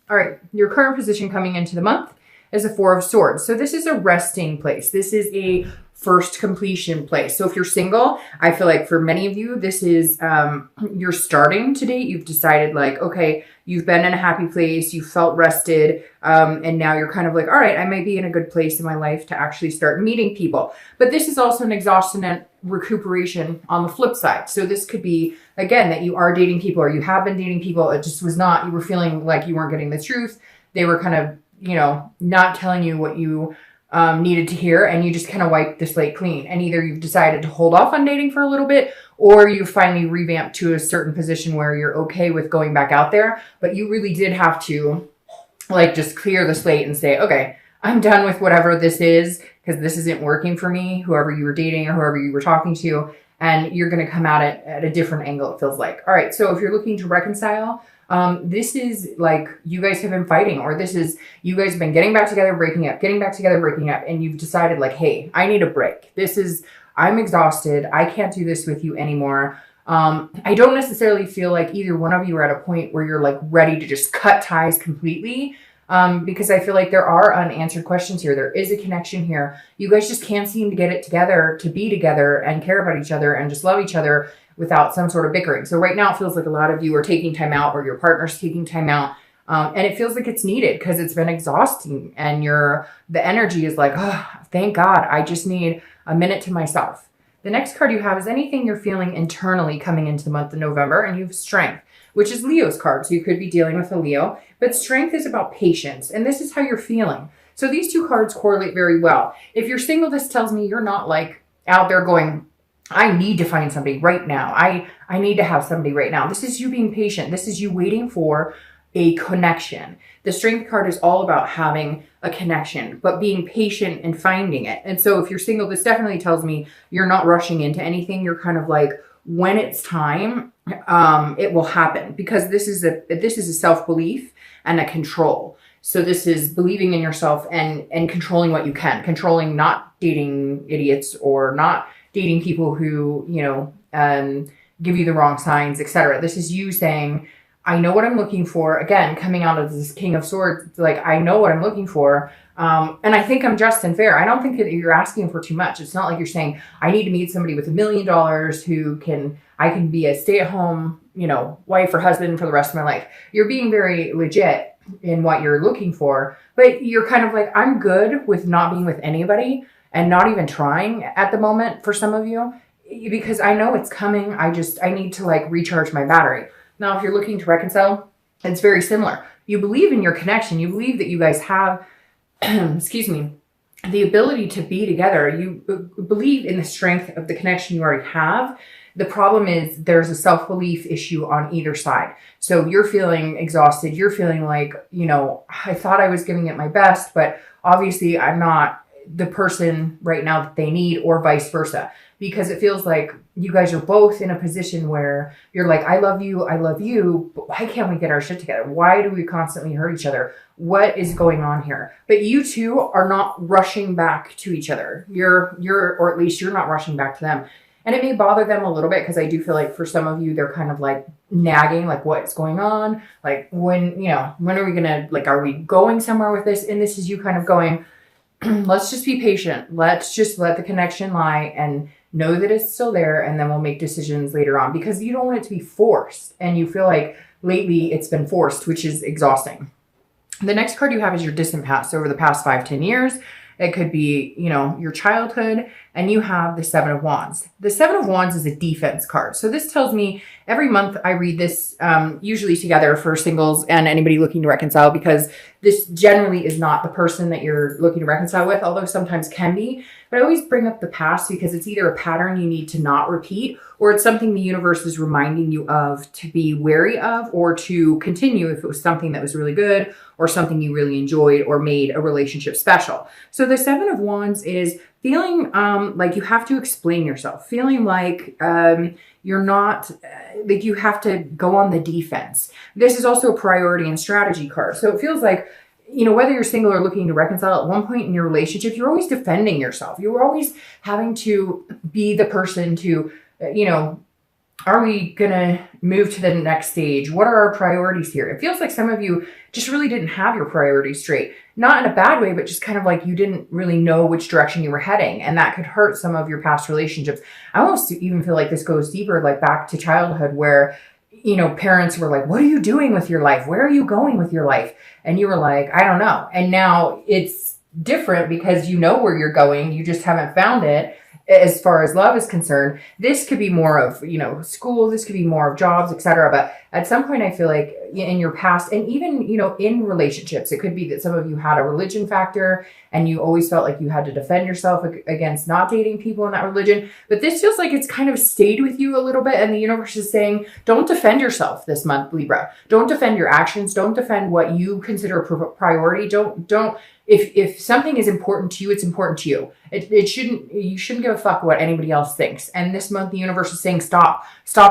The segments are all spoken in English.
All right, your current position coming into the month is a Four of Swords. So this is a resting place. This is a first completion place. So if you're single, I feel like for many of you, this is, you're starting to date. You've decided like, okay, you've been in a happy place. You felt rested. And now you're kind of like, all right, I might be in a good place in my life to actually start meeting people. But this is also an exhaustion and recuperation on the flip side. So this could be, again, that you are dating people or you have been dating people. It just was not, you were feeling like you weren't getting the truth. They were kind of, not telling you what you needed to hear, and you just kind of wiped the slate clean. And either you've decided to hold off on dating for a little bit, or you finally revamped to a certain position where you're okay with going back out there, but you really did have to like just clear the slate and say, okay, I'm done with whatever this is, because this isn't working for me, whoever you were dating or whoever you were talking to, and you're going to come at it at a different angle, it feels like. All right, so if you're looking to reconcile, this is like you guys have been fighting, or this is you guys have been getting back together, breaking up, getting back together, breaking up, and you've decided like, hey, I need a break. I'm exhausted. I can't do this with you anymore. I don't necessarily feel like either one of you are at a point where you're like ready to just cut ties completely. Because I feel like there are unanswered questions here. There is a connection here. You guys just can't seem to get it together to be together and care about each other and just love each other without some sort of bickering. So right now it feels like a lot of you are taking time out, or your partner's taking time out. And it feels like it's needed because it's been exhausting, and the energy is like, oh, thank God, I just need a minute to myself. The next card you have is anything you're feeling internally coming into the month of November, and you have Strength, which is Leo's card. So you could be dealing with a Leo, but Strength is about patience, and this is how you're feeling. So these two cards correlate very well. If you're single, this tells me you're not like out there going, I need to find somebody right now. I need to have somebody right now. This is you being patient. This is you waiting for a connection. The Strength card is all about having a connection, but being patient and finding it. And so if you're single, this definitely tells me you're not rushing into anything. You're kind of like, when it's time, it will happen, because this is a self-belief and a control. So this is believing in yourself and controlling what you can, controlling not dating idiots or not dating people who, give you the wrong signs, etc. This is you saying, I know what I'm looking for. Again, coming out of this King of Swords, like, I know what I'm looking for. And I think I'm just and fair. I don't think that you're asking for too much. It's not like you're saying, I need to meet somebody with $1 million who I can be a stay-at-home, wife or husband for the rest of my life. You're being very legit in what you're looking for, but you're kind of like, I'm good with not being with anybody and not even trying at the moment for some of you, because I know it's coming. I need to like recharge my battery. Now, if you're looking to reconcile, it's very similar. You believe in your connection. You believe that you guys have, excuse me, the ability to be together. You believe in the strength of the connection you already have. The problem is there's a self-belief issue on either side. So you're feeling exhausted. You're feeling like, I thought I was giving it my best, but obviously I'm not the person right now that they need, or vice versa. Because it feels like you guys are both in a position where you're like, I love you, but why can't we get our shit together? Why do we constantly hurt each other? What is going on here? But you two are not rushing back to each other. Or at least you're not rushing back to them. And it may bother them a little bit, because I do feel like for some of you, they're kind of like nagging, like, what's going on? Like, when are we gonna, like, are we going somewhere with this? And this is you kind of going, let's just be patient. Let's just let the connection lie and know that it's still there, and then we'll make decisions later on, because you don't want it to be forced. And you feel like lately it's been forced, which is exhausting. The next card you have is your distant past. So over the past 5-10 years, it could be, your childhood, and you have the Seven of Wands. The Seven of Wands is a defense card. So this tells me every month I read this, usually together for singles and anybody looking to reconcile, because this generally is not the person that you're looking to reconcile with, although sometimes can be. But I always bring up the past because it's either a pattern you need to not repeat, or it's something the universe is reminding you of to be wary of, or to continue if it was something that was really good, or something you really enjoyed, or made a relationship special. So the Seven of Wands is feeling like you have to explain yourself, feeling like you're not, like you have to go on the defense. This is also a priority and strategy card. So it feels like, whether you're single or looking to reconcile, at one point in your relationship, you're always defending yourself. You're always having to be the person to, are we gonna move to the next stage? What are our priorities here? It feels like some of you just really didn't have your priorities straight. Not in a bad way, but just kind of like you didn't really know which direction you were heading. And that could hurt some of your past relationships. I almost even feel like this goes deeper, like back to childhood where, you know, parents were like, what are you doing with your life? Where are you going with your life? And you were like, I don't know. And now it's different because you know where you're going. You just haven't found it. As far as love is concerned, this could be more of, you know, school, this could be more of jobs, etc. But at some point, I feel like in your past, and even, you know, in relationships, it could be that some of you had a religion factor and you always felt like you had to defend yourself against not dating people in that religion. But this feels like it's kind of stayed with you a little bit. And the universe is saying, don't defend yourself this month, Libra. Don't defend your actions. Don't defend what you consider a priority. Don't. If something is important to you, it's important to you. You shouldn't give a fuck what anybody else thinks. And this month, the universe is saying, stop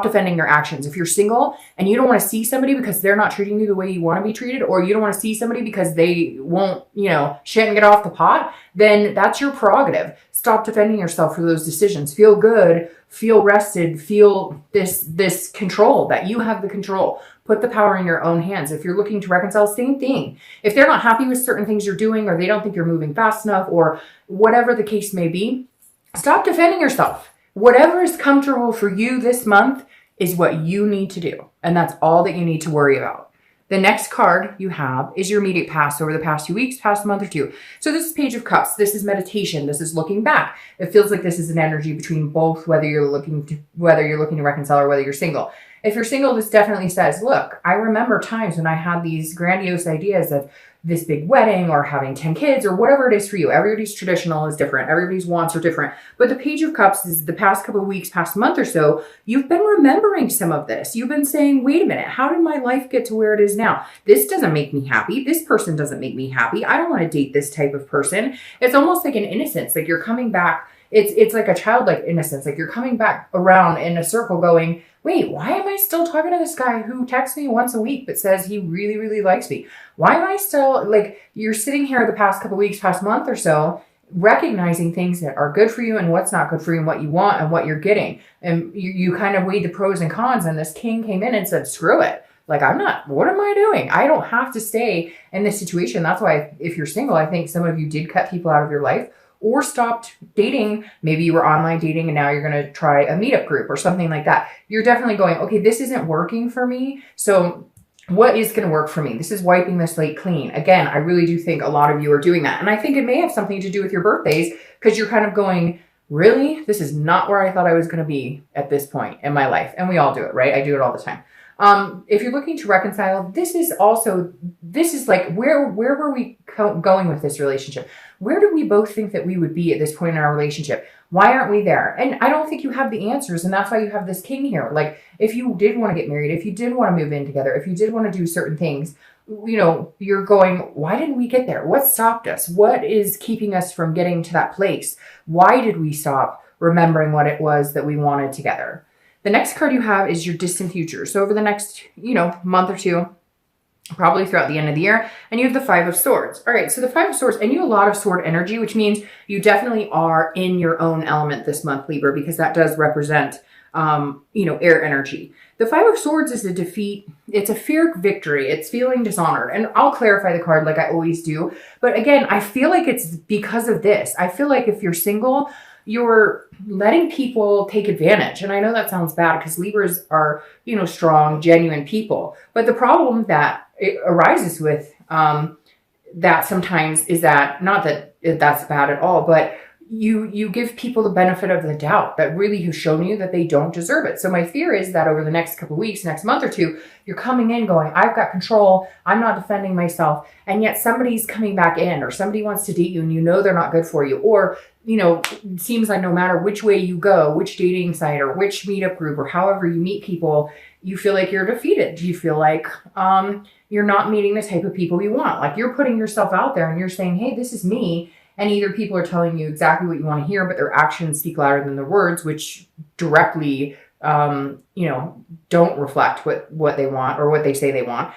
defending your actions. If you're single and you don't want to see somebody because they're not treating you the way you want to be treated, or you don't want to see somebody because they won't, you know, shit and get off the pot, then that's your prerogative. Stop defending yourself for those decisions. Feel good, feel rested, feel this control, that you have the control. Put the power in your own hands. If you're looking to reconcile, same thing. If they're not happy with certain things you're doing, or they don't think you're moving fast enough, or whatever the case may be, stop defending yourself. Whatever is comfortable for you this month is what you need to do. And that's all that you need to worry about. The next card you have is your immediate past over the past few weeks, past month or two. So this is Page of Cups. This is meditation. This is looking back. It feels like this is an energy between both, whether you're looking to reconcile or whether you're single. If you're single, this definitely says, look, I remember times when I had these grandiose ideas of this big wedding or having 10 kids or whatever it is for you. Everybody's traditional is different. Everybody's wants are different. But the Page of Cups is the past couple of weeks, past month or so, you've been remembering some of this. You've been saying, wait a minute, how did my life get to where it is now? This doesn't make me happy. This person doesn't make me happy. I don't want to date this type of person. It's almost like an innocence, like you're coming back. It's like a childlike innocence, like you're coming back around in a circle going, wait, why am I still talking to this guy who texts me once a week but says he really, really likes me? Why am I still, like, you're sitting here the past couple of weeks, past month or so, recognizing things that are good for you and what's not good for you and what you want and what you're getting. And you kind of weighed the pros and cons, and this king came in and said, screw it. Like, what am I doing? I don't have to stay in this situation. That's why if you're single, I think some of you did cut people out of your life or stopped dating. Maybe you were online dating and now you're going to try a meetup group or something like that. You're definitely going, okay, this isn't working for me. So what is going to work for me? This is wiping the slate clean. Again, I really do think a lot of you are doing that. And I think it may have something to do with your birthdays, because you're kind of going, really? This is not where I thought I was going to be at this point in my life. And we all do it, right? I do it all the time. If you're looking to reconcile, this is like, where were we going with this relationship? Where do we both think that we would be at this point in our relationship? Why aren't we there? And I don't think you have the answers. And that's why you have this king here. Like, if you did want to get married, if you did want to move in together, if you did want to do certain things, you know, you're going, why didn't we get there? What stopped us? What is keeping us from getting to that place? Why did we stop remembering what it was that we wanted together? The next card you have is your distant future. So over the next, month or two, probably throughout the end of the year, and you have the Five of Swords. All right, so the Five of Swords, and you have a lot of sword energy, which means you definitely are in your own element this month, Libra, because that does represent, air energy. The Five of Swords is a defeat. It's a fear victory. It's feeling dishonored. And I'll clarify the card like I always do. But again, I feel like it's because of this. I feel like if you're single, you're letting people take advantage. And I know that sounds bad because Libras are, strong, genuine people. But the problem that it arises with that sometimes is that, not that that's bad at all, but you give people the benefit of the doubt that really have shown you that they don't deserve it. So my fear is that over the next couple of weeks, next month or two, you're coming in going, I've got control. I'm not defending myself. And yet somebody's coming back in, or somebody wants to date you and they're not good for you. Or, it seems like no matter which way you go, which dating site or which meetup group or however you meet people, you feel like you're defeated. You feel like you're not meeting the type of people you want. Like, you're putting yourself out there and you're saying, hey, this is me. And either people are telling you exactly what you want to hear, but their actions speak louder than their words, which directly, don't reflect what they want or what they say they want.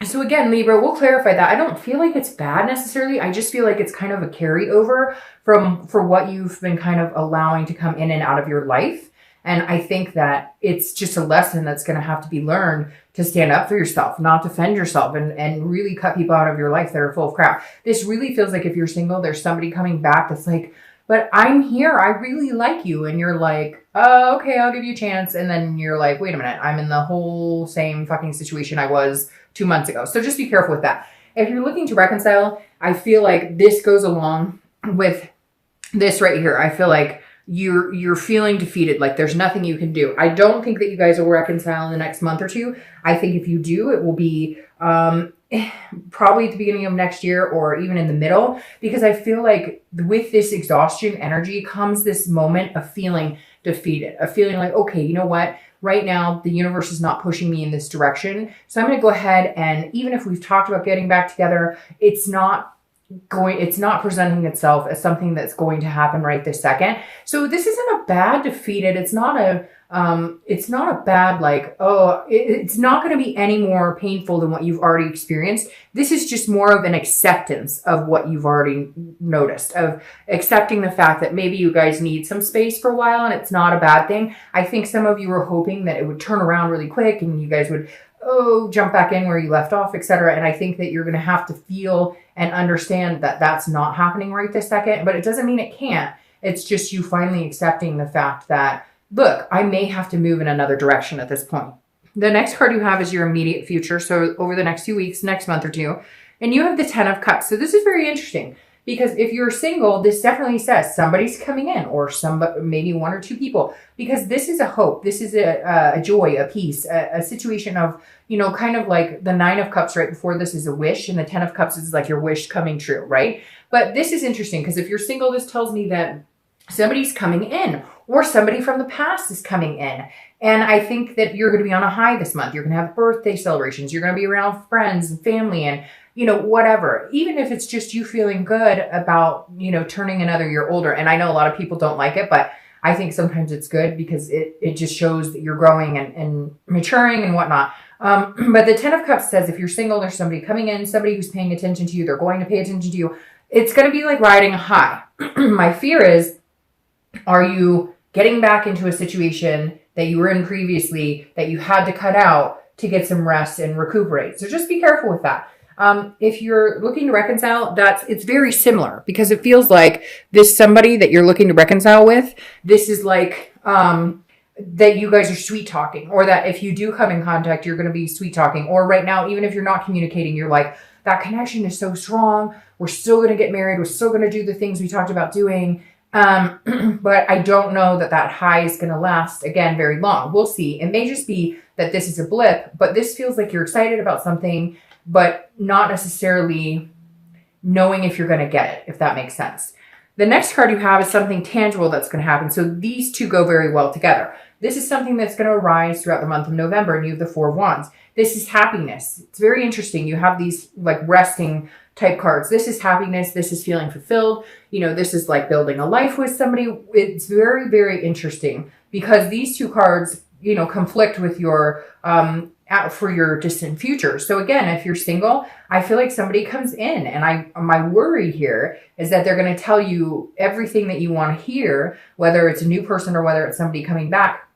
So again, Libra, we'll clarify that. I don't feel like it's bad necessarily. I just feel like it's kind of a carryover for what you've been kind of allowing to come in and out of your life. And I think that it's just a lesson that's going to have to be learned to stand up for yourself, not defend yourself, and really cut people out of your life that are full of crap. This really feels like if you're single, there's somebody coming back that's like, but I'm here. I really like you. And you're like, oh, okay, I'll give you a chance. And then you're like, wait a minute, I'm in the whole same fucking situation I was 2 months ago. So just be careful with that. If you're looking to reconcile, I feel like this goes along with this right here. I feel like you're feeling defeated, like there's nothing you can do. I don't think that you guys will reconcile in the next month or two. I think if you do, it will be probably at the beginning of next year or even in the middle, because I feel like with this exhaustion energy comes this moment of feeling defeated, of feeling like, okay, you know what? Right now, the universe is not pushing me in this direction. So I'm going to go ahead, and even if we've talked about getting back together, it's not presenting itself as something that's going to happen right this second. So this isn't a bad defeated. It's not a bad, like, oh, it's not going to be any more painful than what you've already experienced. This is just more of an acceptance of what you've already noticed, of accepting the fact that maybe you guys need some space for a while, and it's not a bad thing. I think some of you were hoping that it would turn around really quick and you guys would, jump back in where you left off, etc. And I think that you're going to have to feel and understand that that's not happening right this second, but it doesn't mean it can't. It's just you finally accepting the fact that, look, I may have to move in another direction at this point. The next card you have is your immediate future. So over the next few weeks, next month or two, and you have the 10 of Cups. So this is very interesting, because if you're single, this definitely says somebody's coming in, or somebody, maybe one or two people, because this is a hope. This is a joy, a peace, a situation of, kind of like the 9 of Cups right before this is a wish, and the 10 of Cups is like your wish coming true, right? But this is interesting, because if you're single, this tells me that somebody's coming in, or somebody from the past is coming in. And I think that you're going to be on a high this month. You're going to have birthday celebrations. You're going to be around friends and family and, whatever. Even if it's just you feeling good about, turning another year older. And I know a lot of people don't like it, but I think sometimes it's good because it just shows that you're growing and maturing and whatnot. But the 10 of Cups says if you're single, there's somebody coming in, somebody who's paying attention to you. They're going to pay attention to you. It's going to be like riding a high. My fear is, are you getting back into a situation that you were in previously that you had to cut out to get some rest and recuperate? So just be careful with that. If you're looking to reconcile, it's very similar, because it feels like this somebody that you're looking to reconcile with, this is like, that you guys are sweet talking, or that if you do come in contact, you're going to be sweet talking. Or right now, even if you're not communicating, you're like, that connection is so strong. We're still going to get married. We're still going to do the things we talked about doing. But I don't know that high is going to last, again, very long. We'll see. It may just be that this is a blip, but this feels like you're excited about something, but not necessarily knowing if you're going to get it, if that makes sense. The next card you have is something tangible that's going to happen. So these two go very well together. This is something that's going to arise throughout the month of November, and you have the 4 of Wands. This is happiness. It's very interesting. You have these like resting type cards. This is happiness. This is feeling fulfilled. This is like building a life with somebody. It's very, very interesting, because these two cards, conflict with your, for your distant future. So again, if you're single, I feel like somebody comes in, and my worry here is that they're going to tell you everything that you want to hear, whether it's a new person or whether it's somebody coming back,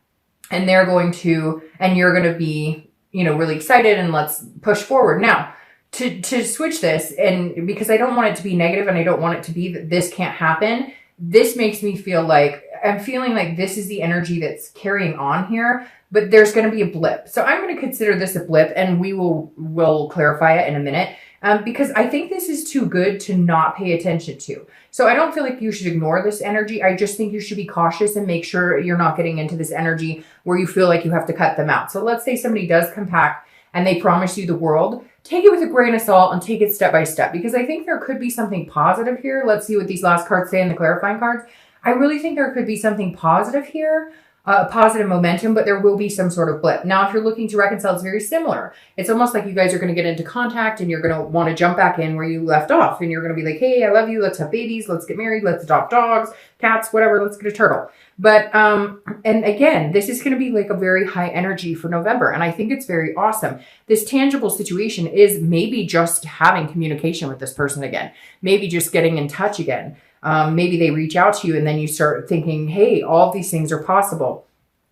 and you're going to be, really excited, and let's push forward. Now, to switch this, and because I don't want it to be negative, and I don't want it to be that this can't happen, this makes me feel like I'm feeling like this is the energy that's carrying on here, but there's going to be a blip. So I'm going to consider this a blip, and we'll clarify it in a minute, because I think this is too good to not pay attention to. So I don't feel like you should ignore this energy. I just think you should be cautious and make sure you're not getting into this energy where you feel like you have to cut them out. So let's say somebody does come back and they promise you the world. Take it with a grain of salt and take it step by step, because I think there could be something positive here. Let's see what these last cards say in the clarifying cards. I really think there could be something positive here, positive momentum, but there will be some sort of blip. Now, if you're looking to reconcile, it's very similar. It's almost like you guys are going to get into contact, and you're going to want to jump back in where you left off, and you're going to be like, hey, I love you. Let's have babies. Let's get married. Let's adopt dogs, cats, whatever. Let's get a turtle. But, and again, this is going to be like a very high energy for November. And I think it's very awesome. This tangible situation is maybe just having communication with this person again, maybe just getting in touch again. Maybe they reach out to you, and then you start thinking, hey, all of these things are possible.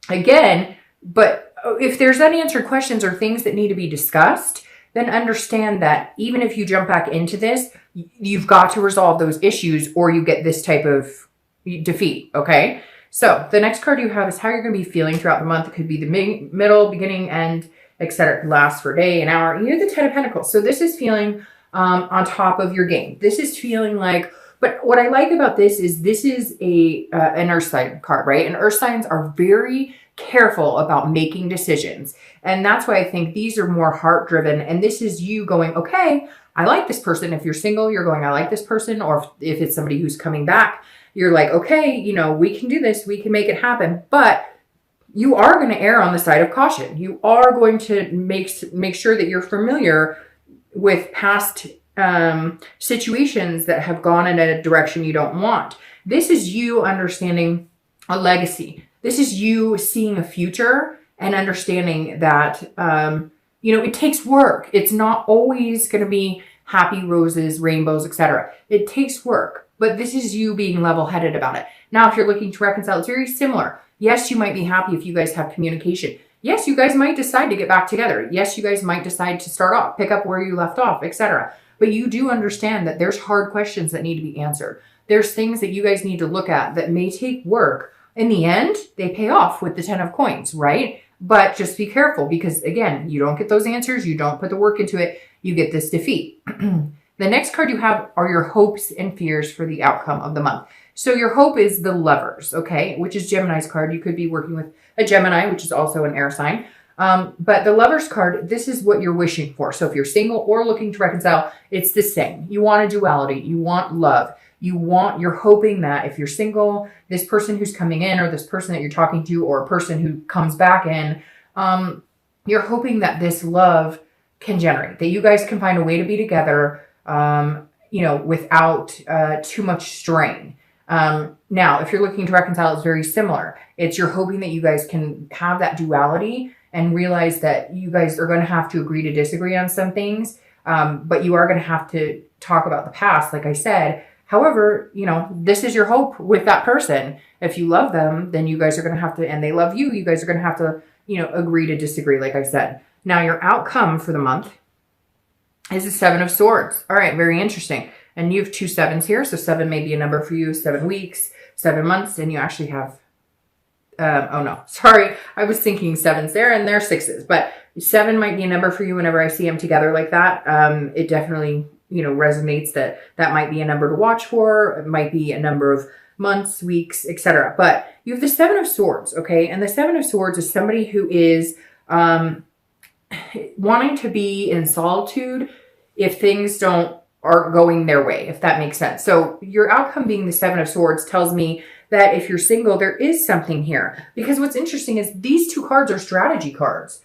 again, but if there's unanswered questions or things that need to be discussed, then understand that even if you jump back into this, you've got to resolve those issues or you get this type of defeat, okay? So the next card you have is how you're going to be feeling throughout the month. It could be the middle, beginning, end, etc. It could last for a day, an hour. And you have the 10 of Pentacles. So this is feeling on top of your game. This is feeling like, but what I like about this is an earth sign card, right? And earth signs are very careful about making decisions. And that's why I think these are more heart driven. And this is you going, okay, I like this person. If you're single, you're going, I like this person. Or if it's somebody who's coming back, you're like, okay, you know, we can do this. We can make it happen. But you are going to err on the side of caution. You are going to make sure that you're familiar with past situations that have gone in a direction you don't want. This is you understanding a legacy. This is you seeing a future and understanding that, you know, it takes work. It's not always going to be happy roses, rainbows, etc. It takes work, but this is you being level-headed about it. Now, if you're looking to reconcile, it's very similar. Yes, you might be happy if you guys have communication. Yes, you guys might decide to get back together. Yes, you guys might decide to start off, pick up where you left off, etc. But you do understand that there's hard questions that need to be answered. There's things that you guys need to look at that may take work. In the end, they pay off with the 10 of coins, right? But just be careful because, again, you don't get those answers. You don't put the work into it. You get this defeat. The next card you have are your hopes and fears for the outcome of the month. So your hope is the Lovers, okay, which is Gemini's card. You could be working with a Gemini, which is also an air sign. But the Lovers card, this is what you're wishing for. So if you're single or looking to reconcile, it's the same. You want a duality. You want love. You're hoping that if you're single, this person who's coming in or this person that you're talking to or a person who comes back in, you're hoping that this love can generate, that you guys can find a way to be together, you know, without too much strain. Now, if you're looking to reconcile, it's very similar. It's you're hoping that you guys can have that duality and realize that you guys are going to have to agree to disagree on some things, but you are going to have to talk about the past, like I said. However, you know, this is your hope with that person. If you love them, then you guys are going to have to, and they love you, you guys are going to have to, you know, agree to disagree, like I said. Now, your outcome for the month is the 7 of Swords. All right, very interesting. And you have 2 sevens here. So 7 may be a number for you, 7 weeks, 7 months, and you actually have, oh no, sorry. I was thinking 7s there and they're 6s, but 7 might be a number for you whenever I see them together like that. It definitely, you know, resonates that might be a number to watch for. It might be a number of months, weeks, etc. But you have the 7 of Swords, okay? And the 7 of Swords is somebody who is wanting to be in solitude if things aren't going their way, if that makes sense. So your outcome being the 7 of Swords tells me that if you're single, there is something here. Because what's interesting is these 2 cards are strategy cards.